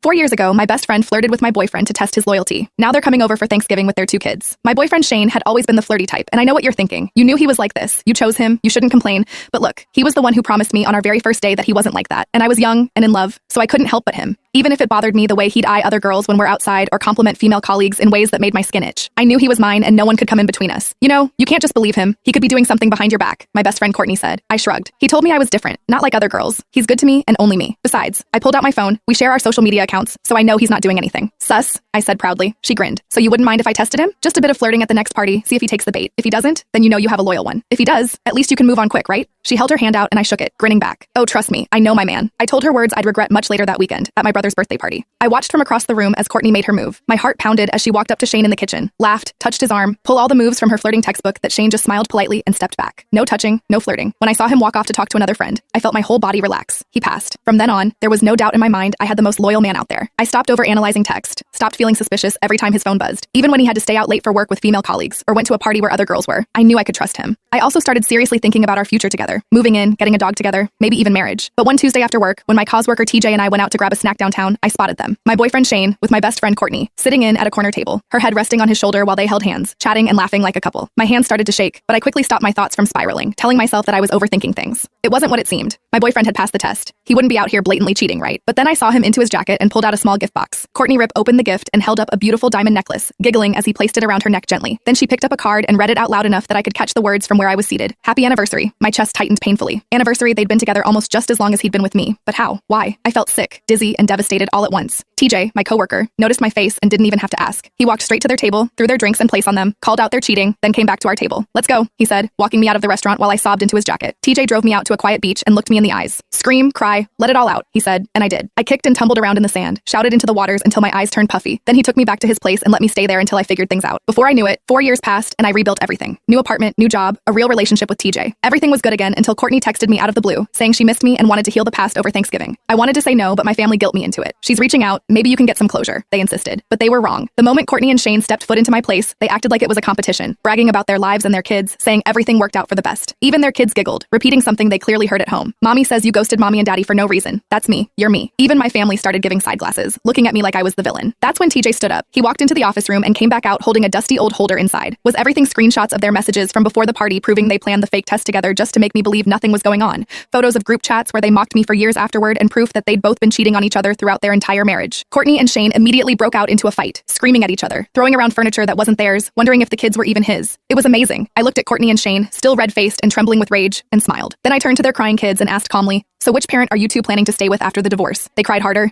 4 years ago, my best friend flirted with my boyfriend to test his loyalty. Now they're coming over for Thanksgiving with their 2 kids. My boyfriend Shane had always been the flirty type, and I know what you're thinking. You knew he was like this. You chose him. You shouldn't complain. But look, he was the one who promised me on our very first day that he wasn't like that. And I was young and in love, so I couldn't help but him. Even if it bothered me the way he'd eye other girls when we're outside or compliment female colleagues in ways that made my skin itch. I knew he was mine and no one could come in between us. You know, you can't just believe him. He could be doing something behind your back, my best friend Courtney said. I shrugged. He told me I was different, not like other girls. He's good to me and only me. Besides, I pulled out my phone. We share our social media accounts, so I know he's not doing anything. Sus, I said proudly. She grinned. So you wouldn't mind if I tested him? Just a bit of flirting at the next party, see if he takes the bait. If he doesn't, then you know you have a loyal one. If he does, at least you can move on quick, right? She held her hand out and I shook it, grinning back. Oh, trust me, I know my man. I told her words I'd regret much later that weekend, at my brother's birthday party. I watched from across the room as Courtney made her move. My heart pounded as she walked up to Shane in the kitchen, laughed, touched his arm, pulled all the moves from her flirting textbook that Shane just smiled politely and stepped back. No touching, no flirting. When I saw him walk off to talk to another friend, I felt my whole body relax. He passed. From then on, there was no doubt in my mind I had the most loyal man out there. I stopped overanalyzing text, stopped feeling suspicious every time his phone buzzed. Even when he had to stay out late for work with female colleagues, or went to a party where other girls were, I knew I could trust him. I also started seriously thinking about our future together, moving in, getting a dog together, maybe even marriage. But one Tuesday after work, when my cause worker TJ and I went out to grab a snack downtown, I spotted them. My boyfriend Shane, with my best friend Courtney, sitting in at a corner table, her head resting on his shoulder while they held hands, chatting and laughing like a couple. My hands started to shake, but I quickly stopped my thoughts from spiraling, telling myself that I was overthinking things. It wasn't what it seemed. My boyfriend had passed the test. He wouldn't be out here blatantly cheating, right? But then I saw him into his jacket and pulled out a small gift box. Courtney Rip opened the gift and held up a beautiful diamond necklace, giggling as he placed it around her neck gently. Then she picked up a card and read it out loud enough that I could catch the words from where I was seated. Happy anniversary. My chest tightened painfully. Anniversary, they'd been together almost just as long as he'd been with me. But how? Why? I felt sick, dizzy, and devastated all at once. TJ, my coworker, noticed my face and didn't even have to ask. He walked straight to their table, threw their drinks in place on them, called out their cheating, then came back to our table. Let's go, he said, walking me out of the restaurant while I sobbed into his jacket. TJ drove me out to a quiet beach and looked me in the eyes. Scream, cry, let it all out, he said, and I did. I kicked and tumbled around in the sand, shouted into the waters until my eyes turned puffy. Then he took me back to his place and let me stay there until I figured things out. Before I knew it, 4 years passed and I rebuilt everything. New apartment, new job, a real relationship with TJ. Everything was good again until Courtney texted me out of the blue, saying she missed me and wanted to heal the past over Thanksgiving. I wanted to say no, but my family guilt me into it. She's reaching out, maybe you can get some closure, they insisted. But they were wrong. The moment Courtney and Shane stepped foot into my place, they acted like it was a competition, bragging about their lives and their kids, saying everything worked out for the best. Even their kids giggled, repeating something they clearly heard at home. Mommy says you ghosted mommy and daddy for no reason. That's me. You're me. Even my family started giving side glasses, looking at me like I was the villain. That's when TJ stood up. He walked into the office room and came back out holding a dusty old holder inside. Was everything screenshots of their messages from before the party proving they planned the fake test together just to make me believe nothing was going on? Photos of group chats where they mocked me for years afterward and proof that they'd both been cheating on each other throughout their entire marriage. Courtney and Shane immediately broke out into a fight, screaming at each other, throwing around furniture that wasn't theirs, wondering if the kids were even his. It was amazing. I looked at Courtney and Shane, still red-faced and trembling with rage, and smiled. Then I turned to their crying kids and asked calmly, so which parent are you two planning to stay with after the divorce? They cried harder,